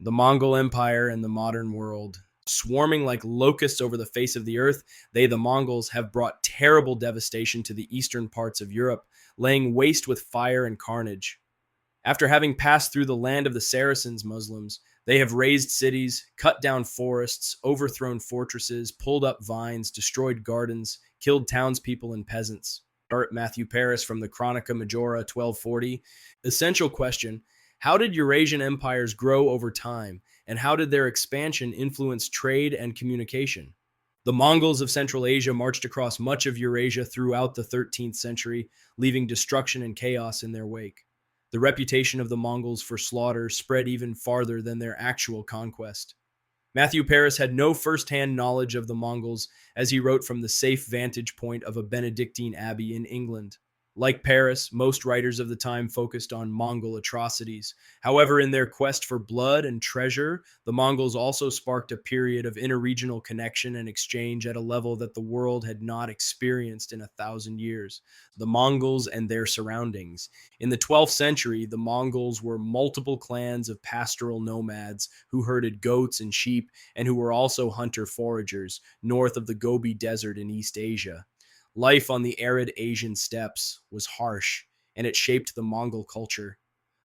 The Mongol Empire and the modern world. Swarming like locusts over the face of the earth, they, the Mongols, have brought terrible devastation to the eastern parts of Europe, laying waste with fire and carnage. After having passed through the land of the Saracens, Muslims, they have razed cities, cut down forests, overthrown fortresses, pulled up vines, destroyed gardens, killed townspeople and peasants. Matthew Paris from the Chronica Majora 1240. Essential question: how did Eurasian empires grow over time, and how did their expansion influence trade and communication? The Mongols of Central Asia marched across much of Eurasia throughout the 13th century, leaving destruction and chaos in their wake. The reputation of the Mongols for slaughter spread even farther than their actual conquest. Matthew Paris had no first-hand knowledge of the Mongols, as he wrote from the safe vantage point of a Benedictine abbey in England. Like Paris, most writers of the time focused on Mongol atrocities. However, in their quest for blood and treasure, the Mongols also sparked a period of interregional connection and exchange at a level that the world had not experienced in 1,000 years. The Mongols and their surroundings. In the 12th century, the Mongols were multiple clans of pastoral nomads who herded goats and sheep and who were also hunter-foragers north of the Gobi Desert in East Asia. Life on the arid Asian steppes was harsh, and it shaped the Mongol culture.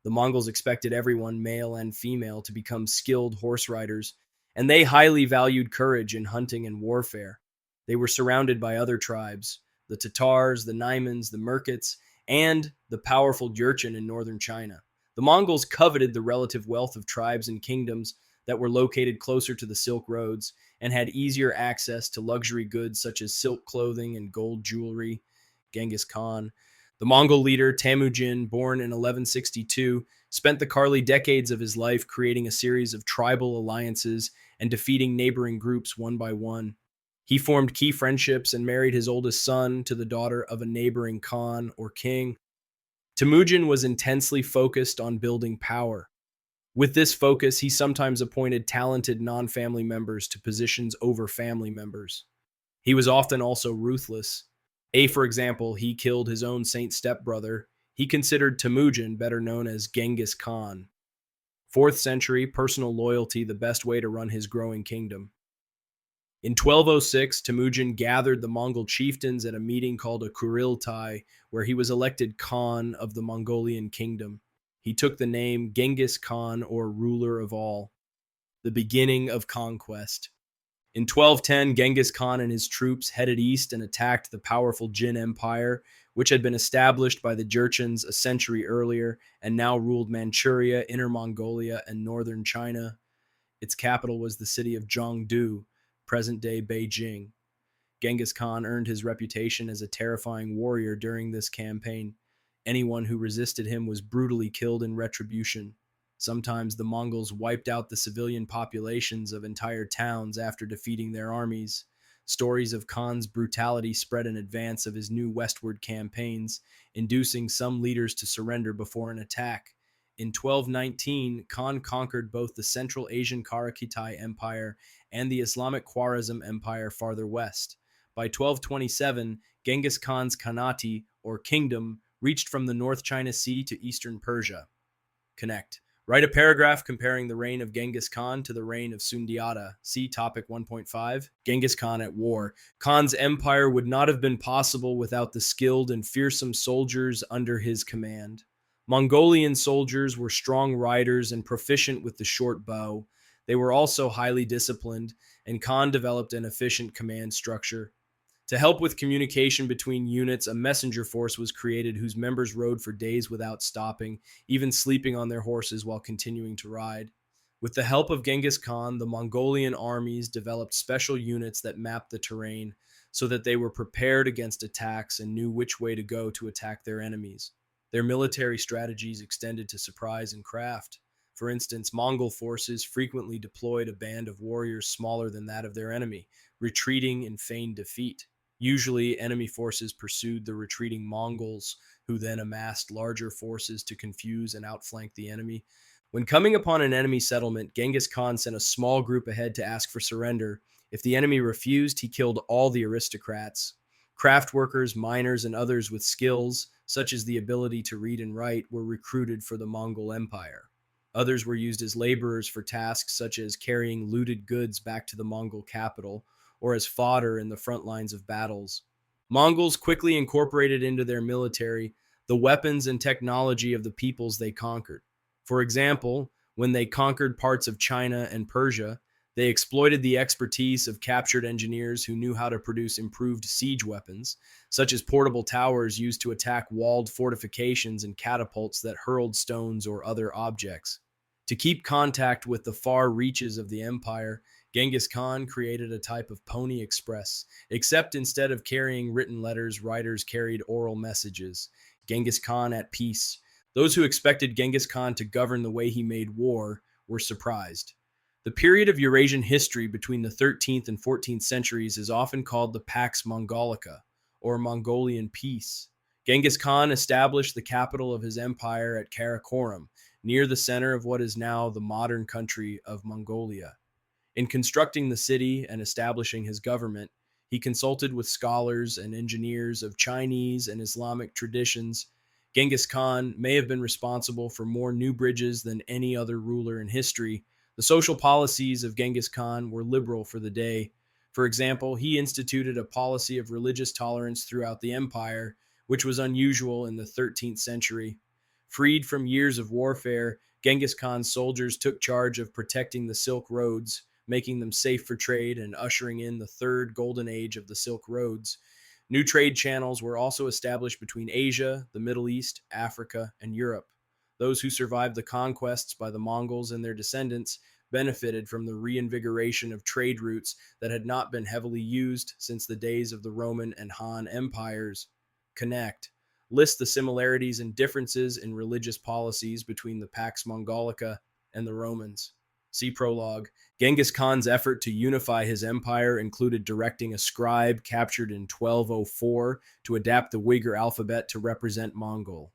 The Mongols expected everyone, male and female, to become skilled horse riders, and they highly valued courage in hunting and warfare. They were surrounded by other tribes, the Tatars, the Naimans, the Merkits, and the powerful Jurchen in northern China. The Mongols coveted the relative wealth of tribes and kingdoms that were located closer to the Silk Roads and had easier access to luxury goods such as silk clothing and gold jewelry. Genghis Khan. The Mongol leader Temujin, born in 1162, spent the Karli decades of his life creating a series of tribal alliances and defeating neighboring groups one by one. He formed key friendships and married his oldest son to the daughter of a neighboring Khan or king. Temujin was intensely focused on building power. With this focus, he sometimes appointed talented non-family members to positions over family members. He was often also ruthless. For example, he killed his own saint stepbrother. He considered Temujin, better known as Genghis Khan. 4th century, personal loyalty the best way to run his growing kingdom. In 1206, Temujin gathered the Mongol chieftains at a meeting called a Kuriltai, where he was elected Khan of the Mongolian kingdom. He took the name Genghis Khan, or ruler of all. The beginning of conquest. In 1210, Genghis Khan and his troops headed east and attacked the powerful Jin Empire, which had been established by the Jurchens a century earlier and now ruled Manchuria, Inner Mongolia, and northern China. Its capital was the city of Zhongdu, present-day Beijing. Genghis Khan earned his reputation as a terrifying warrior during this campaign. Anyone who resisted him was brutally killed in retribution. Sometimes the Mongols wiped out the civilian populations of entire towns after defeating their armies. Stories of Khan's brutality spread in advance of his new westward campaigns, inducing some leaders to surrender before an attack. In 1219, Khan conquered both the Central Asian Karakitai Empire and the Islamic Khwarezm Empire farther west. By 1227, Genghis Khan's Khanate, or kingdom, reached from the North China Sea to eastern Persia. Connect. Write a paragraph comparing the reign of Genghis Khan to the reign of Sundiata. See topic 1.5. Genghis Khan at war. Khan's empire would not have been possible without the skilled and fearsome soldiers under his command. Mongolian soldiers were strong riders and proficient with the short bow. They were also highly disciplined, and Khan developed an efficient command structure. To help with communication between units, a messenger force was created whose members rode for days without stopping, even sleeping on their horses while continuing to ride. With the help of Genghis Khan, the Mongolian armies developed special units that mapped the terrain so that they were prepared against attacks and knew which way to go to attack their enemies. Their military strategies extended to surprise and craft. For instance, Mongol forces frequently deployed a band of warriors smaller than that of their enemy, retreating in feigned defeat. Usually, enemy forces pursued the retreating Mongols, who then amassed larger forces to confuse and outflank the enemy. When coming upon an enemy settlement, Genghis Khan sent a small group ahead to ask for surrender. If the enemy refused, he killed all the aristocrats. Craft workers, miners, and others with skills, such as the ability to read and write, were recruited for the Mongol Empire. Others were used as laborers for tasks such as carrying looted goods back to the Mongol capital or as fodder in the front lines of battles. Mongols quickly incorporated into their military the weapons and technology of the peoples they conquered. For example, when they conquered parts of China and Persia, they exploited the expertise of captured engineers who knew how to produce improved siege weapons, such as portable towers used to attack walled fortifications and catapults that hurled stones or other objects. To keep contact with the far reaches of the empire, Genghis Khan created a type of pony express, except instead of carrying written letters, riders carried oral messages. Genghis Khan at peace. Those who expected Genghis Khan to govern the way he made war were surprised. The period of Eurasian history between the 13th and 14th centuries is often called the Pax Mongolica, or Mongolian Peace. Genghis Khan established the capital of his empire at Karakorum, near the center of what is now the modern country of Mongolia. In constructing the city and establishing his government, he consulted with scholars and engineers of Chinese and Islamic traditions. Genghis Khan may have been responsible for more new bridges than any other ruler in history. The social policies of Genghis Khan were liberal for the day. For example, he instituted a policy of religious tolerance throughout the empire, which was unusual in the 13th century. Freed from years of warfare, Genghis Khan's soldiers took charge of protecting the Silk Roads, making them safe for trade and ushering in the third golden age of the Silk Roads. New trade channels were also established between Asia, the Middle East, Africa, and Europe. Those who survived the conquests by the Mongols and their descendants benefited from the reinvigoration of trade routes that had not been heavily used since the days of the Roman and Han empires. Connect. List the similarities and differences in religious policies between the Pax Mongolica and the Romans. See prologue. Genghis Khan's effort to unify his empire included directing a scribe captured in 1204 to adapt the Uyghur alphabet to represent Mongol.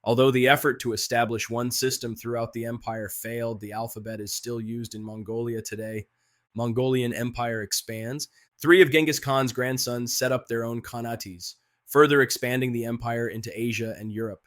Although the effort to establish one system throughout the empire failed, the alphabet is still used in Mongolia today. Mongolian Empire expands. 3 of Genghis Khan's grandsons set up their own khanates, further expanding the empire into Asia and Europe.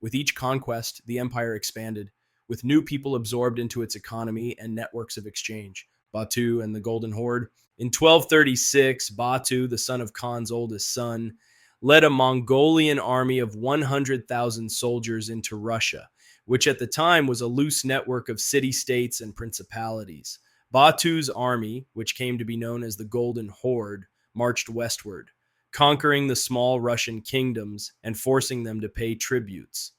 With each conquest, the empire expanded, with new people absorbed into its economy and networks of exchange. Batu and the Golden Horde. In 1236, Batu, the son of Khan's oldest son, led a Mongolian army of 100,000 soldiers into Russia, which at the time was a loose network of city-states and principalities. Batu's army, which came to be known as the Golden Horde, marched westward, conquering the small Russian kingdoms and forcing them to pay tributes.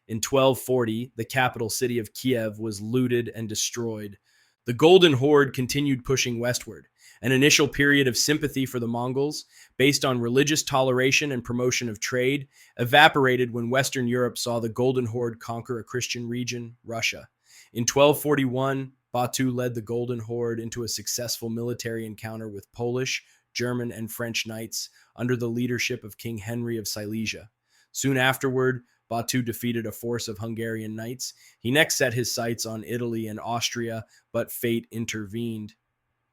In 1240, the capital city of Kiev was looted and destroyed. The Golden Horde continued pushing westward. An initial period of sympathy for the Mongols, based on religious toleration and promotion of trade, evaporated when Western Europe saw the Golden Horde conquer a Christian region, Russia. In 1241, Batu led the Golden Horde into a successful military encounter with Polish, German, and French knights under the leadership of King Henry of Silesia. Soon afterward, Batu defeated a force of Hungarian knights. He next set his sights on Italy and Austria, but fate intervened.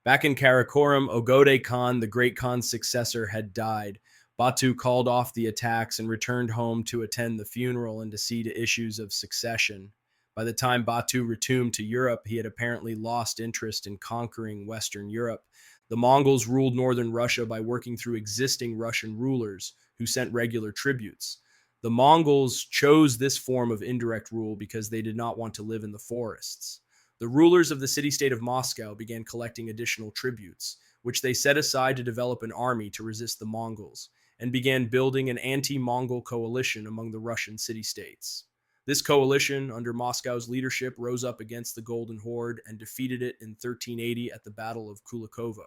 Back in Karakorum, Ogode Khan, the Great Khan's successor, had died. Batu called off the attacks and returned home to attend the funeral and to see to issues of succession. By the time Batu returned to Europe, he had apparently lost interest in conquering Western Europe. The Mongols ruled northern Russia by working through existing Russian rulers who sent regular tributes. The Mongols chose this form of indirect rule because they did not want to live in the forests. The rulers of the city-state of Moscow began collecting additional tributes, which they set aside to develop an army to resist the Mongols, and began building an anti-Mongol coalition among the Russian city-states. This coalition, under Moscow's leadership, rose up against the Golden Horde and defeated it in 1380 at the Battle of Kulikovo.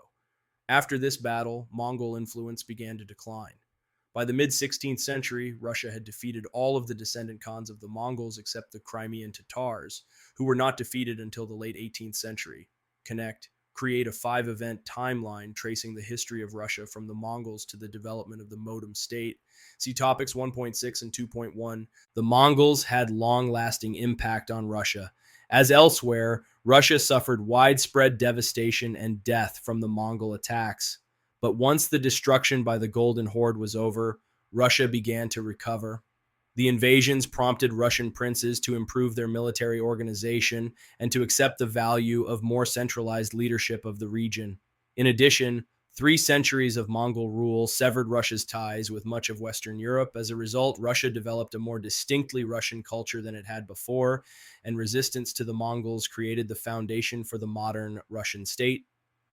After this battle, Mongol influence began to decline. By the mid-16th century, Russia had defeated all of the descendant Khans of the Mongols except the Crimean Tatars, who were not defeated until the late 18th century. Connect. Create a 5-event timeline tracing the history of Russia from the Mongols to the development of the Modem State. See topics 1.6 and 2.1. The Mongols had long-lasting impact on Russia. As elsewhere, Russia suffered widespread devastation and death from the Mongol attacks. But once the destruction by the Golden Horde was over, Russia began to recover. The invasions prompted Russian princes to improve their military organization and to accept the value of more centralized leadership of the region. In addition, 3 centuries of Mongol rule severed Russia's ties with much of Western Europe. As a result, Russia developed a more distinctly Russian culture than it had before, and resistance to the Mongols created the foundation for the modern Russian state,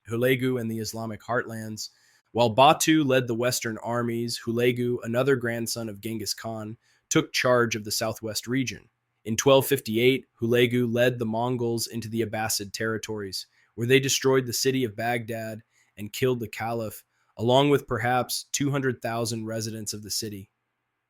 Hulegu and the Islamic heartlands. While Batu led the Western armies, Hulegu, another grandson of Genghis Khan, took charge of the southwest region. In 1258, Hulegu led the Mongols into the Abbasid territories, where they destroyed the city of Baghdad and killed the Caliph, along with perhaps 200,000 residents of the city.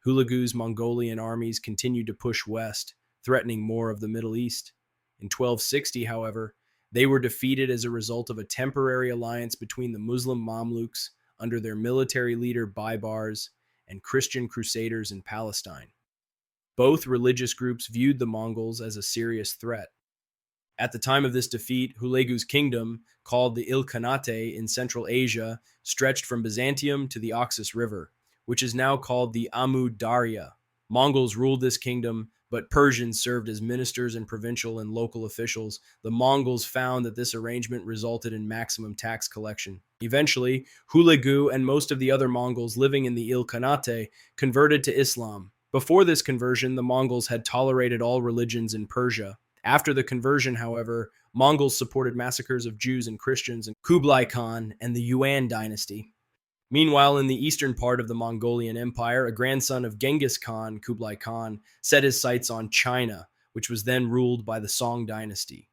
Hulegu's Mongolian armies continued to push west, threatening more of the Middle East. In 1260, however, they were defeated as a result of a temporary alliance between the Muslim Mamluks under their military leader Baibars and Christian crusaders in Palestine. Both religious groups viewed the Mongols as a serious threat. At the time of this defeat, Hulegu's kingdom, called the Ilkhanate in Central Asia, stretched from Byzantium to the Oxus River, which is now called the Amu Darya. Mongols ruled this kingdom, but Persians served as ministers and provincial and local officials. The Mongols found that this arrangement resulted in maximum tax collection. Eventually, Hulegu and most of the other Mongols living in the Ilkhanate converted to Islam. Before this conversion, the Mongols had tolerated all religions in Persia. After the conversion, however, Mongols supported massacres of Jews and Christians in Kublai Khan and the Yuan dynasty. Meanwhile, in the eastern part of the Mongolian Empire, a grandson of Genghis Khan, Kublai Khan, set his sights on China, which was then ruled by the Song dynasty.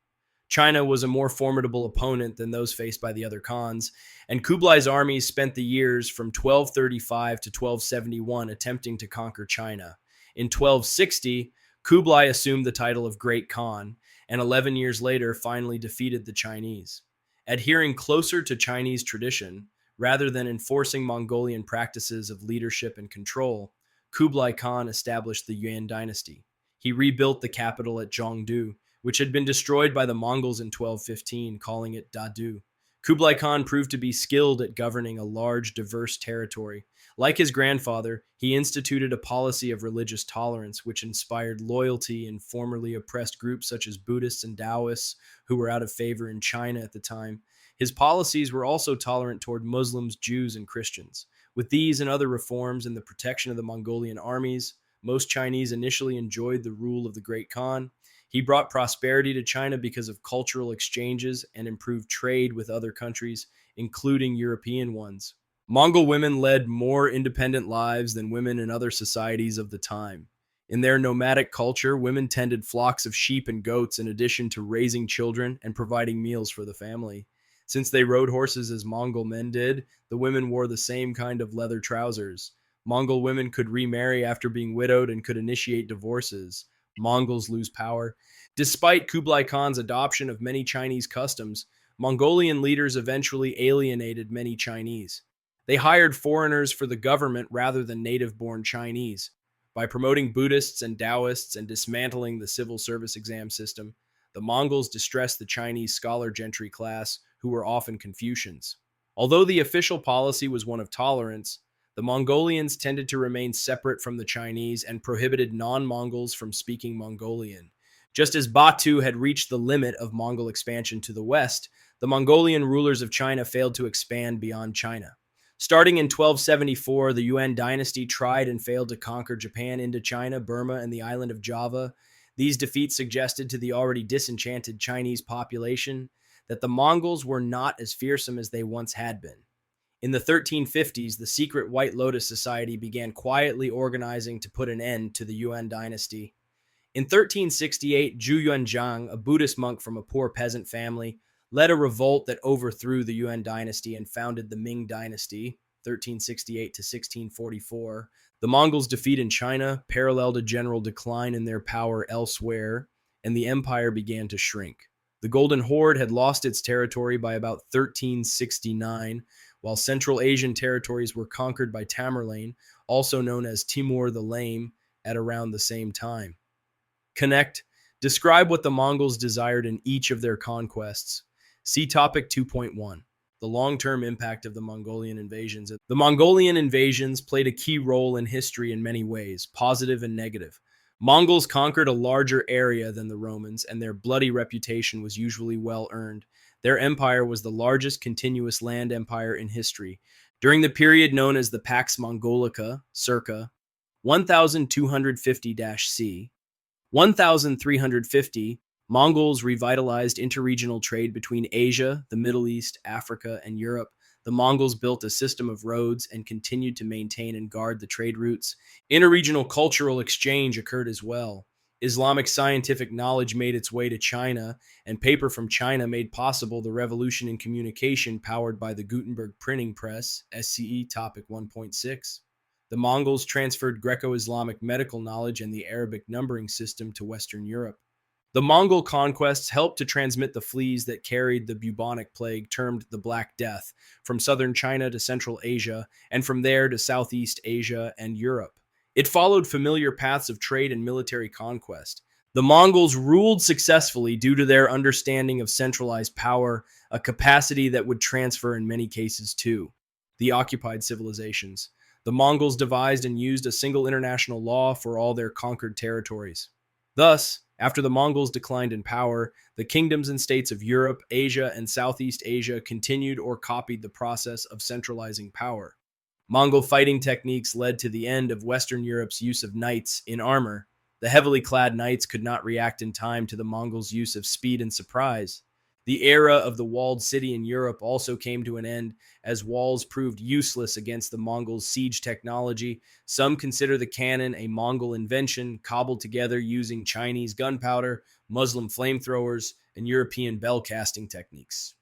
China was a more formidable opponent than those faced by the other Khans, and Kublai's armies spent the years from 1235 to 1271 attempting to conquer China. In 1260, Kublai assumed the title of Great Khan, and 11 years later finally defeated the Chinese. Adhering closer to Chinese tradition, rather than enforcing Mongolian practices of leadership and control, Kublai Khan established the Yuan dynasty. He rebuilt the capital at Zhongdu, which had been destroyed by the Mongols in 1215, calling it Dadu. Kublai Khan proved to be skilled at governing a large, diverse territory. Like his grandfather, he instituted a policy of religious tolerance, which inspired loyalty in formerly oppressed groups such as Buddhists and Taoists, who were out of favor in China at the time. His policies were also tolerant toward Muslims, Jews, and Christians. With these and other reforms and the protection of the Mongolian armies, most Chinese initially enjoyed the rule of the Great Khan. He brought prosperity to China because of cultural exchanges and improved trade with other countries, including European ones. Mongol women led more independent lives than women in other societies of the time. In their nomadic culture, women tended flocks of sheep and goats in addition to raising children and providing meals for the family. Since they rode horses as Mongol men did, the women wore the same kind of leather trousers. Mongol women could remarry after being widowed and could initiate divorces. Mongols lose power. Despite Kublai Khan's adoption of many Chinese customs, Mongolian leaders eventually alienated many Chinese. They hired foreigners for the government rather than native-born Chinese. By promoting Buddhists and Taoists and dismantling the civil service exam system, the Mongols distressed the Chinese scholar gentry class, who were often Confucians. Although the official policy was one of tolerance, the Mongolians tended to remain separate from the Chinese and prohibited non-Mongols from speaking Mongolian. Just as Batu had reached the limit of Mongol expansion to the west, the Mongolian rulers of China failed to expand beyond China. Starting in 1274, the Yuan dynasty tried and failed to conquer Japan, Indochina, Burma, and the island of Java. These defeats suggested to the already disenchanted Chinese population that the Mongols were not as fearsome as they once had been. In the 1350s, the secret White Lotus Society began quietly organizing to put an end to the Yuan dynasty. In 1368, Zhu Yuanzhang, a Buddhist monk from a poor peasant family, led a revolt that overthrew the Yuan dynasty and founded the Ming dynasty, 1368 to 1644. The Mongols' defeat in China paralleled a general decline in their power elsewhere, and the empire began to shrink. The Golden Horde had lost its territory by about 1369, while Central Asian territories were conquered by Tamerlane, also known as Timur the Lame, at around the same time. Connect. Describe what the Mongols desired in each of their conquests. See Topic 2.1. The long-term impact of the Mongolian invasions. The Mongolian invasions played a key role in history in many ways, positive and negative. Mongols conquered a larger area than the Romans, and their bloody reputation was usually well earned. Their empire was the largest continuous land empire in history. During the period known as the Pax Mongolica, circa 1250-C, 1350, Mongols revitalized interregional trade between Asia, the Middle East, Africa, and Europe. The Mongols built a system of roads and continued to maintain and guard the trade routes. Interregional cultural exchange occurred as well. Islamic scientific knowledge made its way to China, and paper from China made possible the revolution in communication powered by the Gutenberg printing press, SCE Topic 1.6. The Mongols transferred Greco-Islamic medical knowledge and the Arabic numbering system to Western Europe. The Mongol conquests helped to transmit the fleas that carried the bubonic plague termed the Black Death from southern China to Central Asia, and from there to Southeast Asia and Europe. It followed familiar paths of trade and military conquest. The Mongols ruled successfully due to their understanding of centralized power, a capacity that would transfer in many cases to the occupied civilizations. The Mongols devised and used a single international law for all their conquered territories. Thus, after the Mongols declined in power, the kingdoms and states of Europe, Asia, and Southeast Asia continued or copied the process of centralizing power. Mongol fighting techniques led to the end of Western Europe's use of knights in armor. The heavily clad knights could not react in time to the Mongols' use of speed and surprise. The era of the walled city in Europe also came to an end, as walls proved useless against the Mongols' siege technology. Some consider the cannon a Mongol invention, cobbled together using Chinese gunpowder, Muslim flamethrowers, and European bell casting techniques.